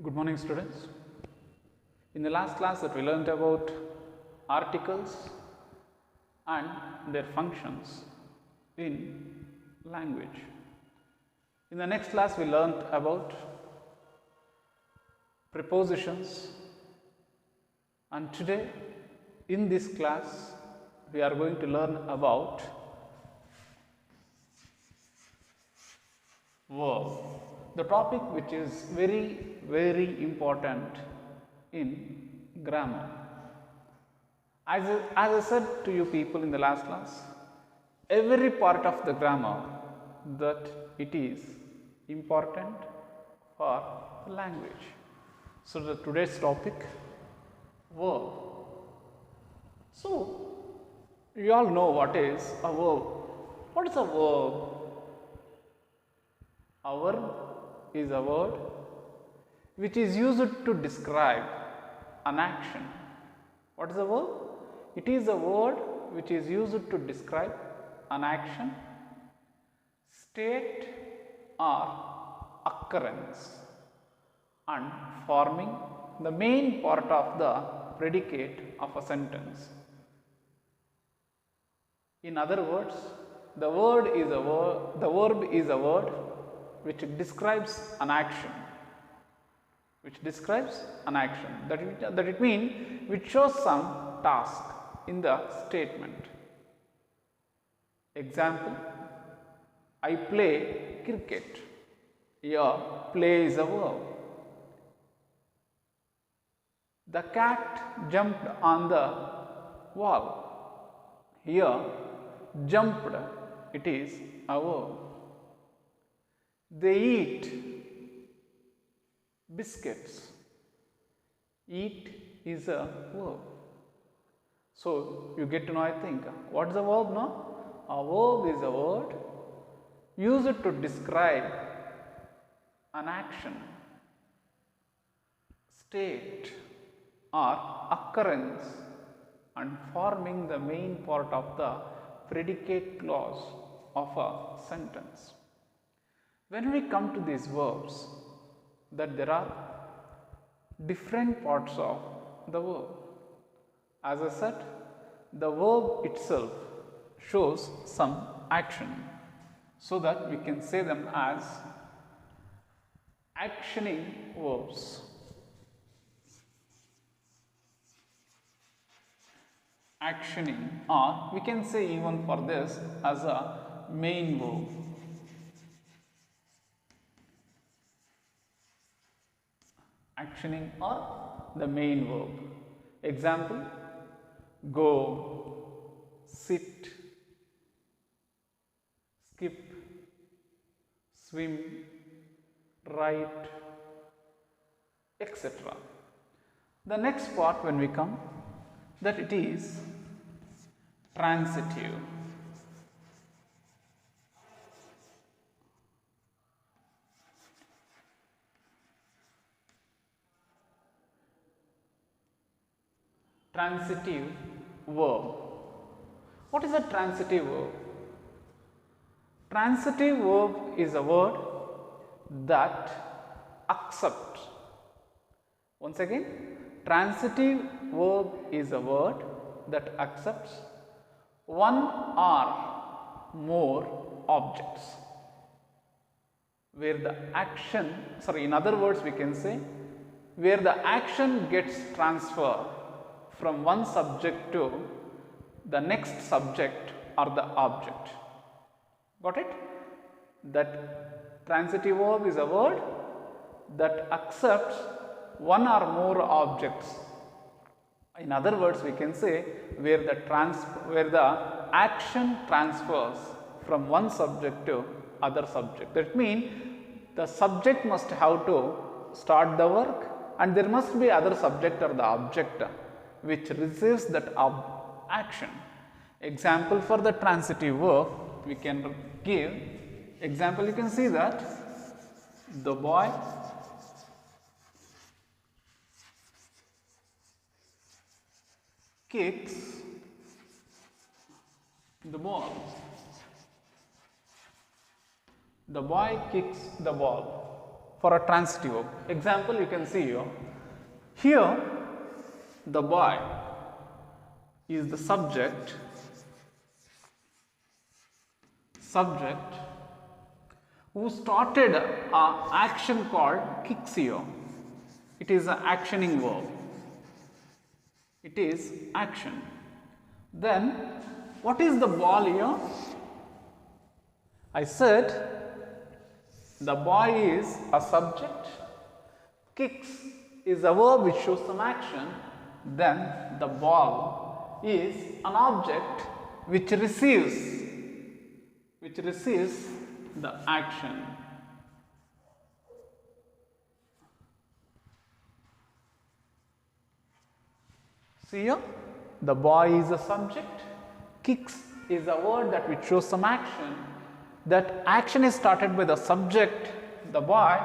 Good morning, students. In the last class that we learnt about articles and their functions in language. In the next class we learnt about prepositions, and today in this class we are going to learn about verb, the topic which is very important in grammar. As I said to you people in the last class, every part of the grammar that it is important for language. So the today's topic, verb. So you all know what is a verb. What is a verb? A verb is a word which is used to describe an action. What is a verb? It is a word which is used to describe an action, state or occurrence, and forming the main part of the predicate of a sentence. In other words, the verb is a word which describes an action, that it means which shows some task in the statement. Example, I play cricket. Here, play is a verb. The cat jumped on the wall. Here, jumped, it is a verb. They eat biscuits. Eat is a verb. So you get to know, I think, what is a verb now? A verb is a word used to describe an action, state or occurrence, and forming the main part of the predicate clause of a sentence. When we come to these verbs, that there are different parts of the verb. As I said, the verb itself shows some action, so that we can say them as actioning verbs. Actioning, or we can say even for this as a main verb. Actioning or the main verb. Example, go, sit, skip, swim, write, etc. The next part when we come, that it is transitive. Transitive verb. What is a transitive verb? Transitive verb is a word that accepts. Once again, transitive verb is a word that accepts one or more objects, where the action, in other words we can say, where the action gets transferred from one subject to the next subject or the object. Got it? That transitive verb is a word that accepts one or more objects. In other words, we can say where the action transfers from one subject to other subject. That means the subject must have to start the work, and there must be other subject or the object which receives that action. Example for the transitive verb we can give. Example, you can see that the boy kicks the ball. The boy kicks the ball. for a transitive verb. Example you can see here. Here the boy is the subject who started an action called kicks here. It is an actioning verb. It is action. Then what is the ball here? I said the boy is a subject, kicks is a verb which shows some action, then the ball is an object which receives the action. See here, the boy is a subject, kicks is a word that which shows some action. That action is started by the subject, the boy,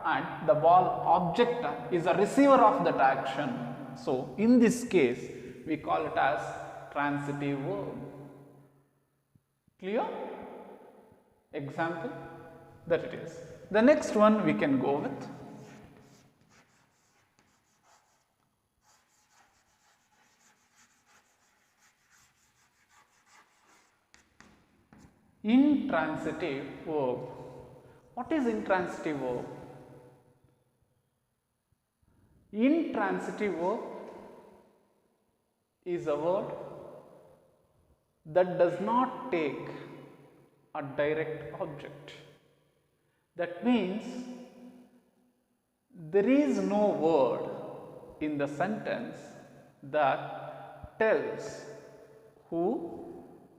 and the ball object is a receiver of that action. So in this case, we call it as transitive verb. Clear? Example that it is. The next one we can go with. Intransitive verb. What is intransitive verb? Intransitive verb is a word that does not take a direct object. That means there is no word in the sentence that tells who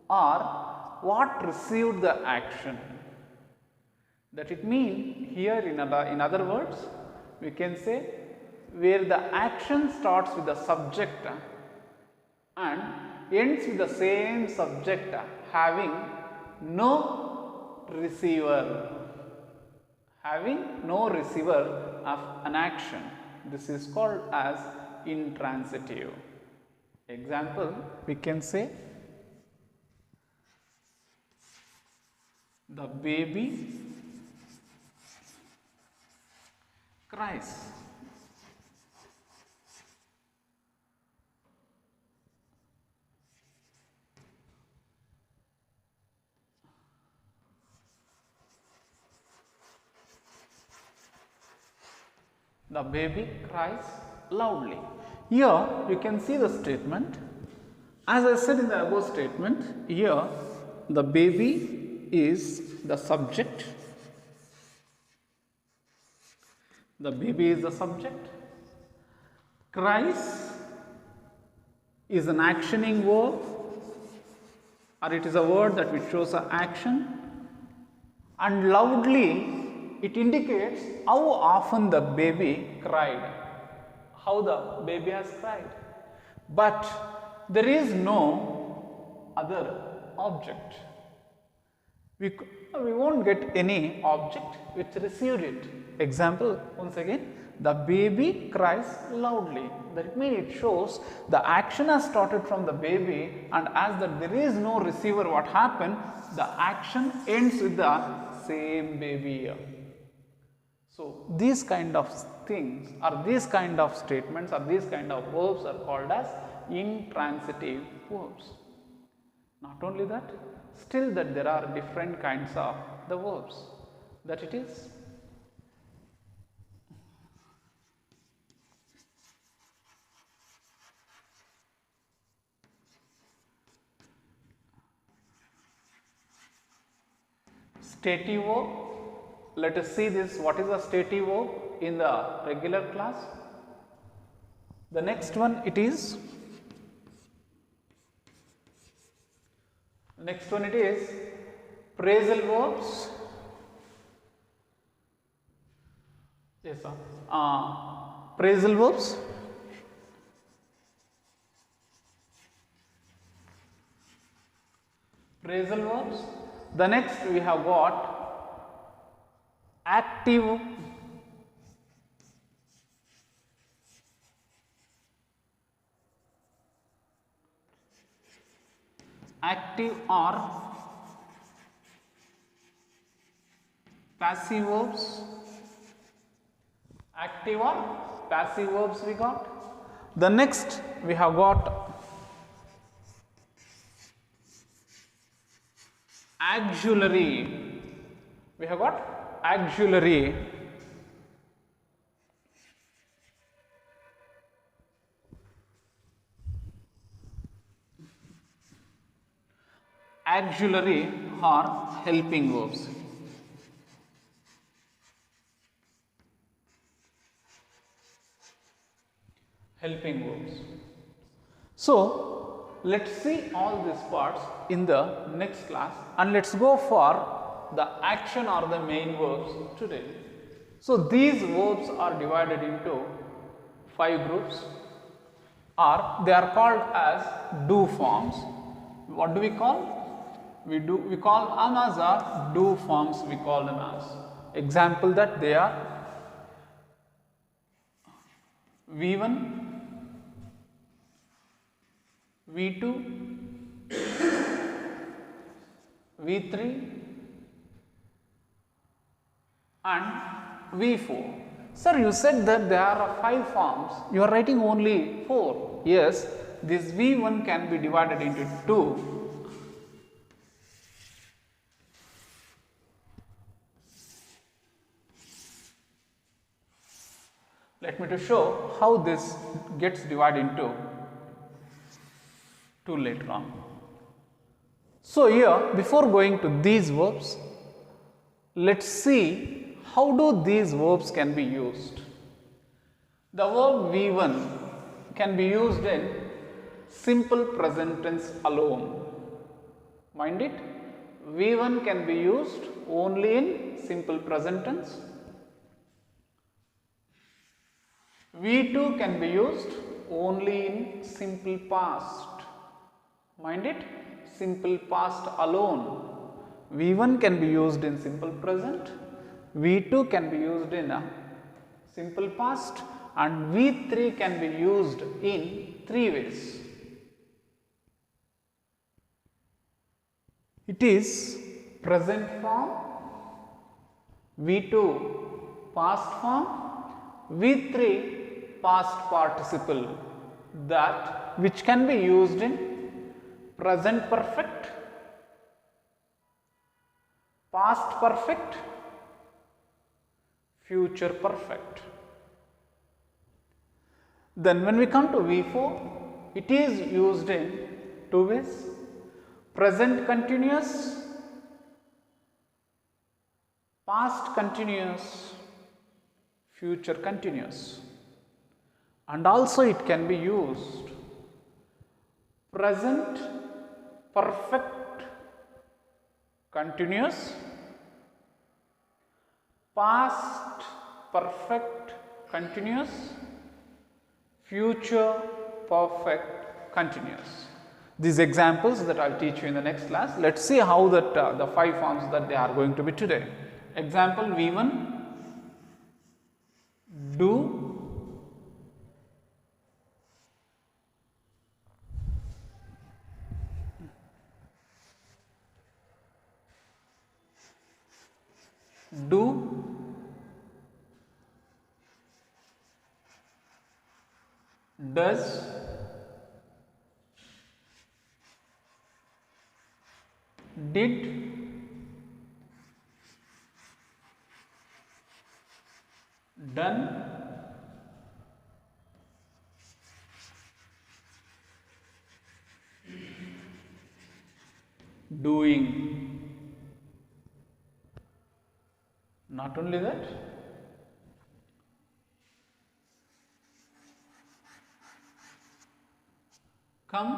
or what received the action. That it means here in other words we can say where the action starts with the subject and ends with the same subject having no receiver of an action. This is called as intransitive. Example we can say the baby cries. The baby cries loudly. Here you can see the statement. As I said in the above statement, here the baby is the subject. The baby is the subject. Cries is an actioning verb, or it is a word that which shows an action, and loudly it indicates how often the baby cried, how the baby has cried. But there is no other object. We won't get any object which received it. Example, once again, the baby cries loudly. That means it shows the action has started from the baby, and as that there is no receiver, what happened? The action ends with the same baby. So these kind of things, or these kind of statements, or these kind of verbs are called as intransitive verbs. Not only that, still that there are different kinds of the verbs, that it is stative verb. Let us see this, what is a stative verb in the regular class. The next one it is phrasal verbs. Yes, sir. Phrasal verbs. Phrasal verbs. The next we have got active or passive verbs. Active or passive verbs we got. The next we have got auxiliary. We have got auxiliary. Auxiliary or helping verbs. Helping verbs. So, let's see all these parts in the next class, and let's go for the action or the main verbs today. So, these verbs are divided into 5 groups, or they are called as do forms. What do we call? We call them as a do forms, we call them as. Example that they are V1, V2, V3 and V4. Sir, you said that there are 5 forms, you are writing only 4. Yes, this V1 can be divided into 2. Let me to show how this gets divided into 2 later on. So, here before going to these verbs, let us see how do these verbs can be used. The verb V1 can be used in simple present tense alone. Mind it, V1 can be used only in simple present tense. V2 can be used only in simple past. Mind it, simple past alone. V1 can be used in simple present, V2 can be used in a simple past, and V3 can be used in 3 ways. It is present form, V2 past form, V3 past participle, that which can be used in present perfect, past perfect, future perfect. Then when we come to V4, it is used in 2 ways, present continuous, past continuous, future continuous, and also it can be used present perfect continuous, past perfect continuous, future perfect continuous. These examples that I will teach you in the next class. Let us see how that the 5 forms that they are going to be today. Example V1, do, does, did, done, doing. Not only that, come,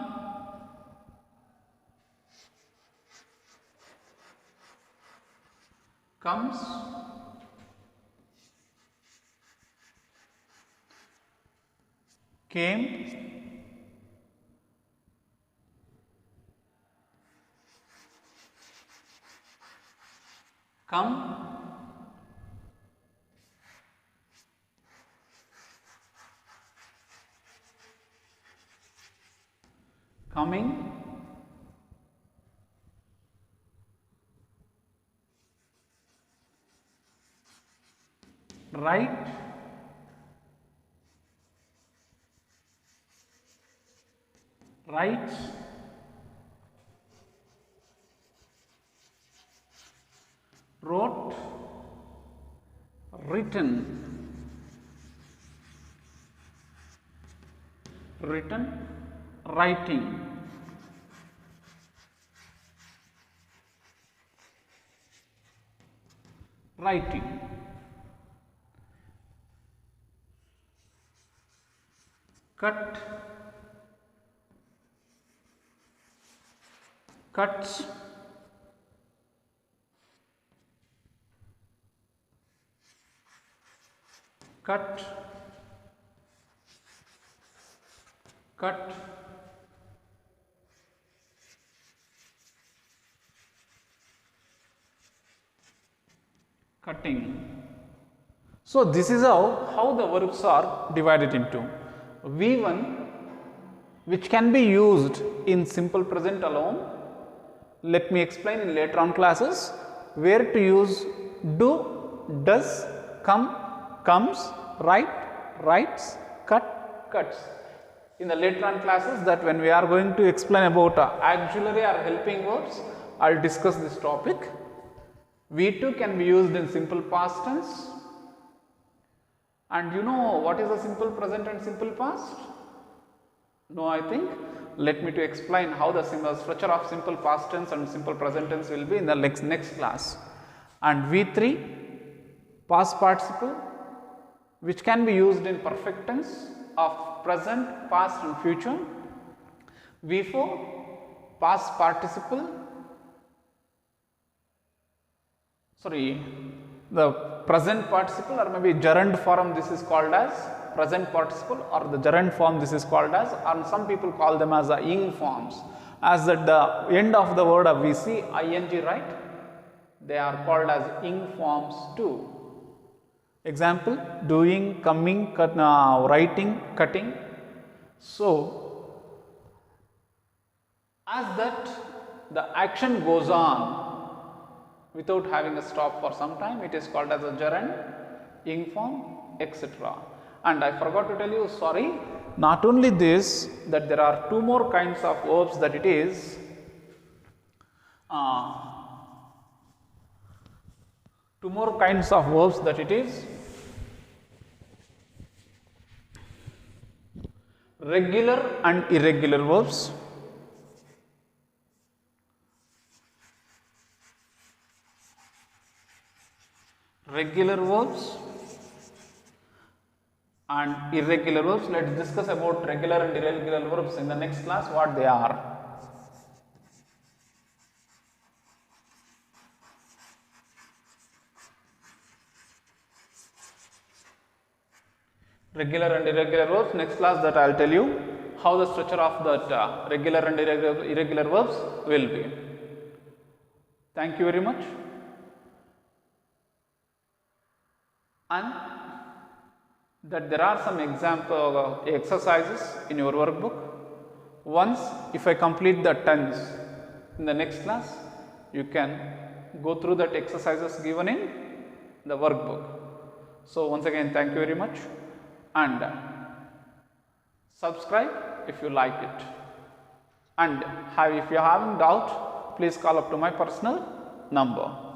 comes, came, come, coming, right, writes, wrote, written, written, writing, writing, cut, cuts, cut, cut, cutting. So this is how the verbs are divided into V1, which can be used in simple present alone. Let me explain in later on classes where to use do, does, come, comes, write, writes, cut, cuts. In the later on classes, that when we are going to explain about auxiliary or helping verbs, I will discuss this topic. V2 can be used in simple past tense. And you know what is the simple present and simple past? No, I think. Let me to explain how the structure of simple past tense and simple present tense will be in the next class. And V3, past participle, which can be used in perfect tense of present, past and future. V4, past participle, the present participle, or maybe gerund form, this is called as present participle, or the gerund form, this is called as, and some people call them as the ing forms. As at the end of the word of we see ing, right? They are called as ing forms too. Example, doing, coming, writing, cutting. So, as that the action goes on without having a stop for some time, it is called as a gerund, ing form, etc. And I forgot to tell you, sorry, not only this, that there are two more kinds of verbs, that it is two more kinds of verbs, that it is regular and irregular verbs. Regular verbs and irregular verbs. Let us discuss about regular and irregular verbs in the next class, what they are. Regular and irregular verbs, next class that I will tell you how the structure of that regular and irregular verbs will be. Thank you very much. And that there are some example exercises in your workbook. Once if I complete the tense in the next class, you can go through that exercises given in the workbook. So once again, thank you very much, and subscribe if you like it, and if you are having doubt, please call up to my personal number.